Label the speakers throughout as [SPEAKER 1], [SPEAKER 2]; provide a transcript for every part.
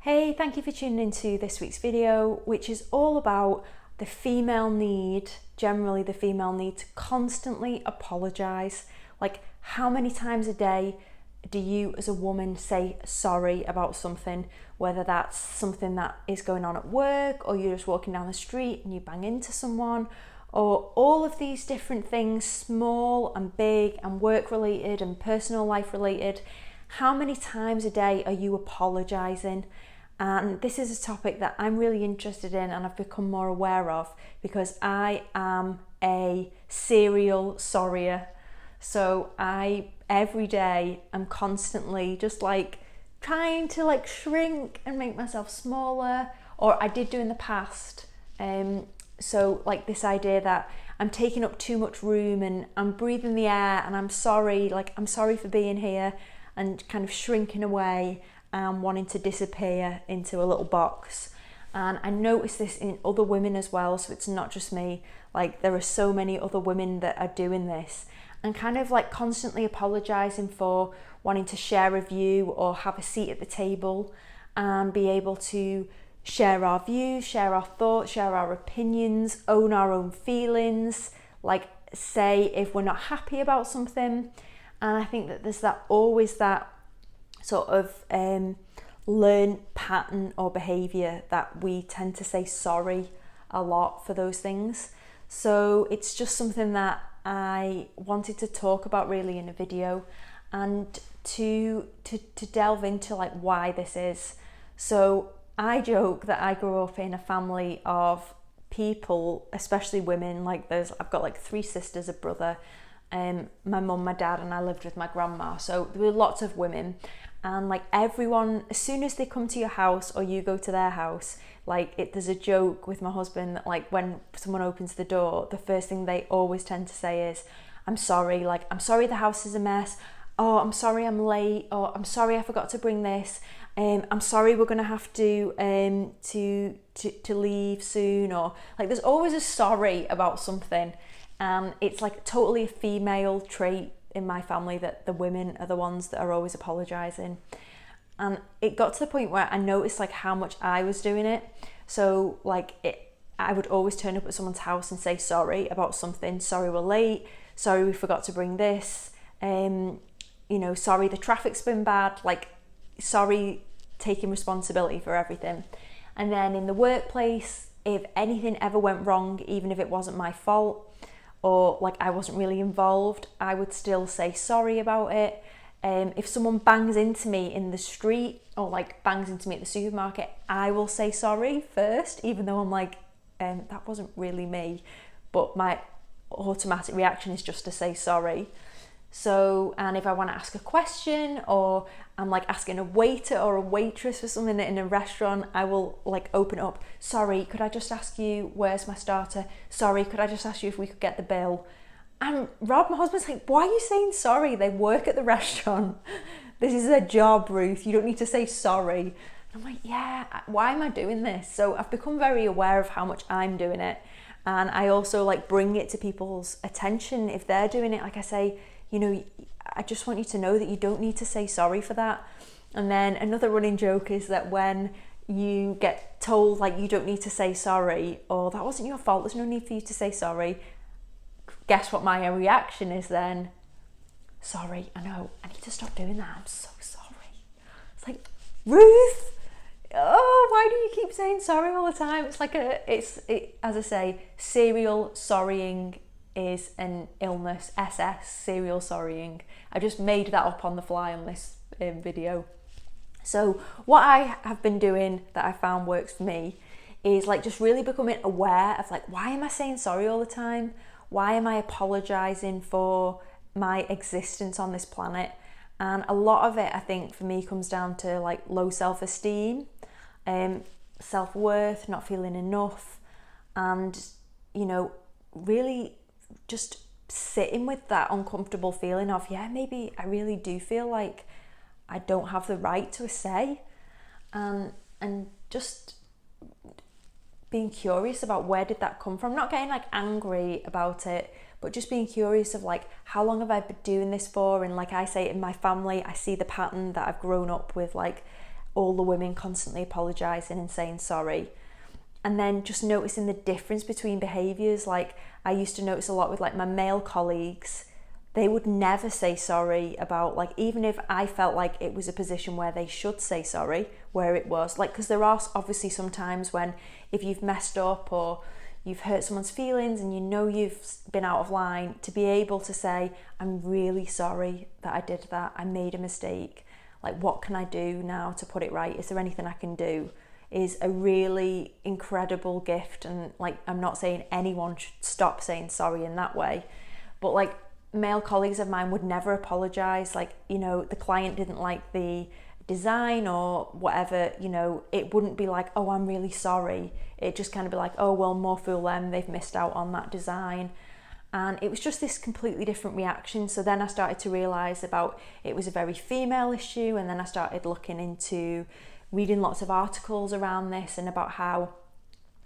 [SPEAKER 1] Hey, thank you for tuning into this week's video, which is all about the female need, generally the female need to constantly apologise. Like, how many times a day do you as a woman say sorry about something, whether that's something that is going on at work, or you're just walking down the street and you bang into someone, or all of these different things, small and big and work related and personal life related. How many times a day are you apologising? And this is a topic that I'm really interested in and I've become more aware of because I am a serial sorrier. So I every day I'm constantly just like trying to like shrink and make myself smaller, or I did do in the past. So like this idea that I'm taking up too much room and I'm breathing the air and I'm sorry for being here, and kind of shrinking away and wanting to disappear into a little box. And I notice this in other women as well, so it's not just me. Like, there are so many other women that are doing this and kind of like constantly apologising for wanting to share a view or have a seat at the table and be able to share our views, share our thoughts, share our opinions, own our own feelings, like say if we're not happy about something. And I think that there's always that sort of learned pattern or behaviour that we tend to say sorry a lot for those things. So it's just something that I wanted to talk about really in a video, and to delve into like why this is. So I joke that I grew up in a family of people, especially women. Like I've got like 3 sisters, a brother, my mum, my dad, and I lived with my grandma. So there were lots of women, and like everyone, as soon as they come to your house or you go to their house, there's a joke with my husband that like when someone opens the door, the first thing they always tend to say is, I'm sorry the house is a mess. Oh, I'm sorry I'm late. Or I'm sorry I forgot to bring this. I'm sorry we're gonna have to leave soon. Or like there's always a sorry about something. It's like totally a female trait in my family that the women are the ones that are always apologising. And it got to the point where I noticed like how much I was doing it. So I would always turn up at someone's house and say sorry about something. Sorry we're late. Sorry we forgot to bring this. Sorry the traffic's been bad. Like, sorry taking responsibility for everything. And then in the workplace, if anything ever went wrong, even if it wasn't my fault, or like I wasn't really involved, I would still say sorry about it. If someone bangs into me in the street or like bangs into me at the supermarket, I will say sorry first, even though I'm like, that wasn't really me. But my automatic reaction is just to say sorry. So, and if I want to ask a question, or I'm like asking a waiter or a waitress for something in a restaurant, I will like open up. Sorry, could I just ask you, where's my starter? Sorry, could I just ask you if we could get the bill? And Rob, my husband's like, why are you saying sorry? They work at the restaurant. This is their job, Ruth. You don't need to say sorry. And I'm like, yeah, why am I doing this? So I've become very aware of how much I'm doing it. And I also like bring it to people's attention if they're doing it. Like I say, I just want you to know that you don't need to say sorry for that. And then another running joke is that when you get told like you don't need to say sorry, or that wasn't your fault, there's no need for you to say sorry, guess what my reaction is then? Sorry, I know, I need to stop doing that, I'm so sorry. It's like, Ruth, oh, why do you keep saying sorry all the time? It's like as I say, serial sorrying is an illness. Serial sorrying. I just made that up on the fly on this video. So what I have been doing that I found works for me is like just really becoming aware of like, why am I saying sorry all the time? Why am I apologising for my existence on this planet? And a lot of it, I think, for me comes down to like low self-esteem, self-worth, not feeling enough, and really just sitting with that uncomfortable feeling of, yeah, maybe I really do feel like I don't have the right to a say, and just being curious about where did that come from, not getting like angry about it, but just being curious of like, how long have I been doing this for? And like I say, in my family, I see the pattern that I've grown up with. Like, all the women constantly apologising and saying sorry. And then just noticing the difference between behaviours. Like, I used to notice a lot with like my male colleagues, they would never say sorry about, like, even if I felt like it was a position where they should say sorry, where it was like, because there are obviously some times when if you've messed up or you've hurt someone's feelings and you know you've been out of line, to be able to say, I'm really sorry that I did that, I made a mistake, like, what can I do now to put it right, is there anything I can do, is a really incredible gift. And like, I'm not saying anyone should stop saying sorry in that way, but like, male colleagues of mine would never apologise. Like, you know, the client didn't like the design or whatever, you know, it wouldn't be like, oh, I'm really sorry. It just kind of be like, oh, well, more fool them, they've missed out on that design. And it was just this completely different reaction. So then I started to realise about it was a very female issue, and then I started looking into reading lots of articles around this and about how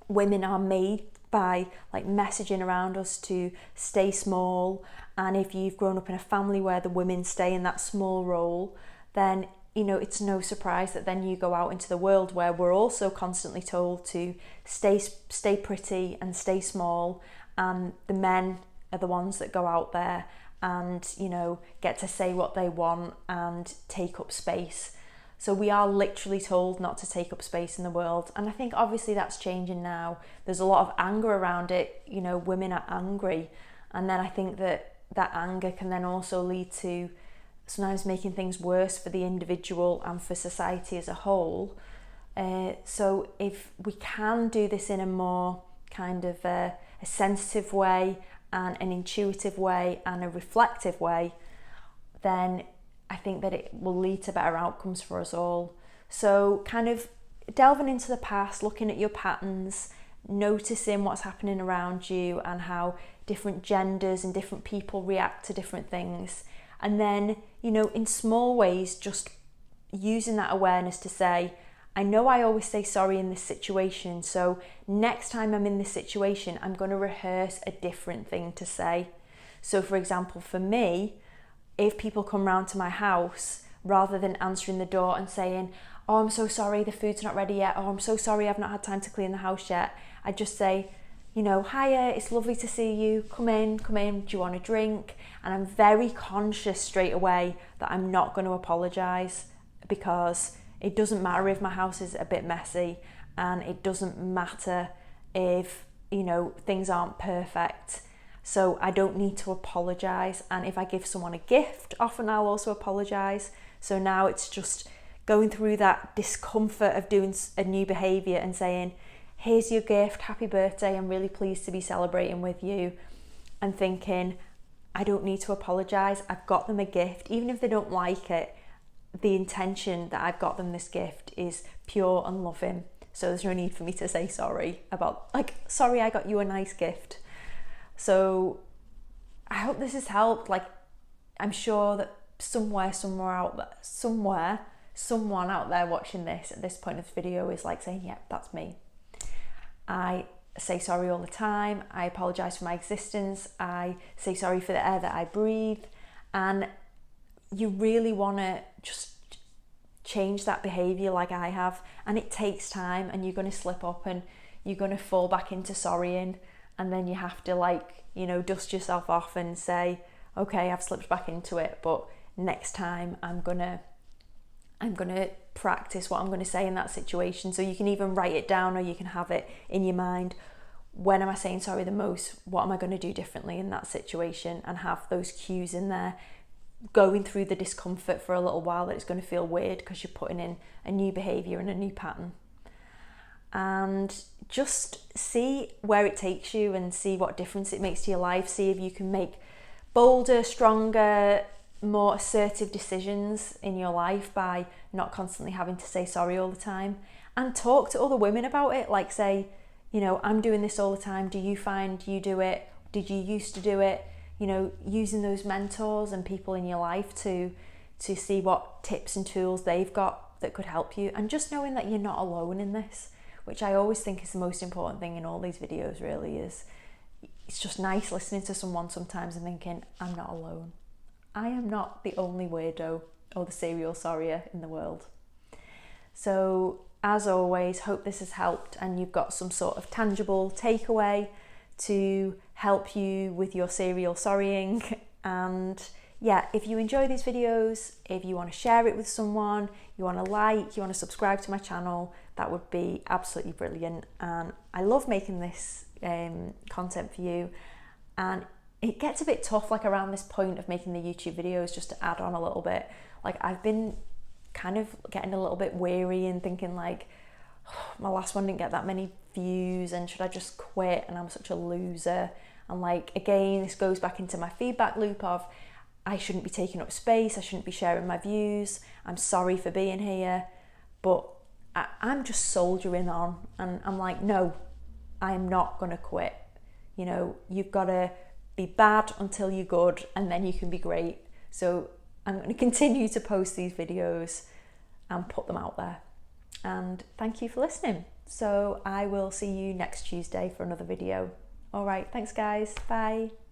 [SPEAKER 1] women are made by like messaging around us to stay small. And if you've grown up in a family where the women stay in that small role, then, you know, it's no surprise that then you go out into the world where we're also constantly told to stay pretty and stay small, and the men are the ones that go out there and, you know, get to say what they want and take up space. So we are literally told not to take up space in the world. And I think obviously that's changing now. There's a lot of anger around it. You know, women are angry. And then I think that that anger can then also lead to sometimes making things worse for the individual and for society as a whole. So if we can do this in a more kind of a sensitive way and an intuitive way and a reflective way, then I think that it will lead to better outcomes for us all. So kind of delving into the past, looking at your patterns, noticing what's happening around you and how different genders and different people react to different things. And then, you know, in small ways, just using that awareness to say, I know I always say sorry in this situation, so next time I'm in this situation, I'm going to rehearse a different thing to say. So for example, for me, if people come round to my house, rather than answering the door and saying, oh, I'm so sorry, the food's not ready yet, oh, I'm so sorry, I've not had time to clean the house yet, I just say, you know, hiya, it's lovely to see you, come in, do you want a drink? And I'm very conscious straight away that I'm not going to apologise, because it doesn't matter if my house is a bit messy, and it doesn't matter if, you know, things aren't perfect. So I don't need to apologise. And if I give someone a gift, often I'll also apologise. So now it's just going through that discomfort of doing a new behaviour and saying, here's your gift, happy birthday, I'm really pleased to be celebrating with you. And thinking, I don't need to apologise, I've got them a gift. Even if they don't like it, the intention that I've got them this gift is pure and loving. So there's no need for me to say sorry about, like, sorry, I got you a nice gift. So I hope this has helped. Like, I'm sure that someone out there watching this at this point of the video is like saying, yeah, that's me. I say sorry all the time. I apologise for my existence. I say sorry for the air that I breathe. And you really want to just change that behaviour like I have. And it takes time, and you're going to slip up and you're going to fall back into sorrying. And then you have to, like, you know, dust yourself off and say, okay, I've slipped back into it, but next time I'm gonna practice what I'm gonna say in that situation. So you can even write it down, or you can have it in your mind. When am I saying sorry the most? What am I gonna do differently in that situation? And have those cues in there, going through the discomfort for a little while that it's gonna feel weird because you're putting in a new behaviour and a new pattern. And just see where it takes you and see what difference it makes to your life. See if you can make bolder, stronger, more assertive decisions in your life by not constantly having to say sorry all the time. And talk to other women about it. Like, say, you know, I'm doing this all the time. Do you find you do it? Did you used to do it? You know, using those mentors and people in your life to see what tips and tools they've got that could help you. And just knowing that you're not alone in this, which I always think is the most important thing in all these videos, really, is it's just nice listening to someone sometimes and thinking, I'm not alone. I am not the only weirdo or the serial sorrier in the world. So as always, hope this has helped and you've got some sort of tangible takeaway to help you with your serial sorrying. And yeah, if you enjoy these videos, if you want to share it with someone, you want to like, you want to subscribe to my channel, that would be absolutely brilliant. And I love making this content for you. And it gets a bit tough, like around this point of making the YouTube videos, just to add on a little bit. Like I've been kind of getting a little bit weary and thinking like, oh, my last one didn't get that many views and should I just quit and I'm such a loser. And like, again, this goes back into my feedback loop of I shouldn't be taking up space, I shouldn't be sharing my views, I'm sorry for being here, but I'm just soldiering on. And I'm like, no, I'm not gonna quit. You know, you've gotta be bad until you're good and then you can be great. So I'm gonna continue to post these videos and put them out there. And thank you for listening. So I will see you next Tuesday for another video. All right, thanks guys, bye.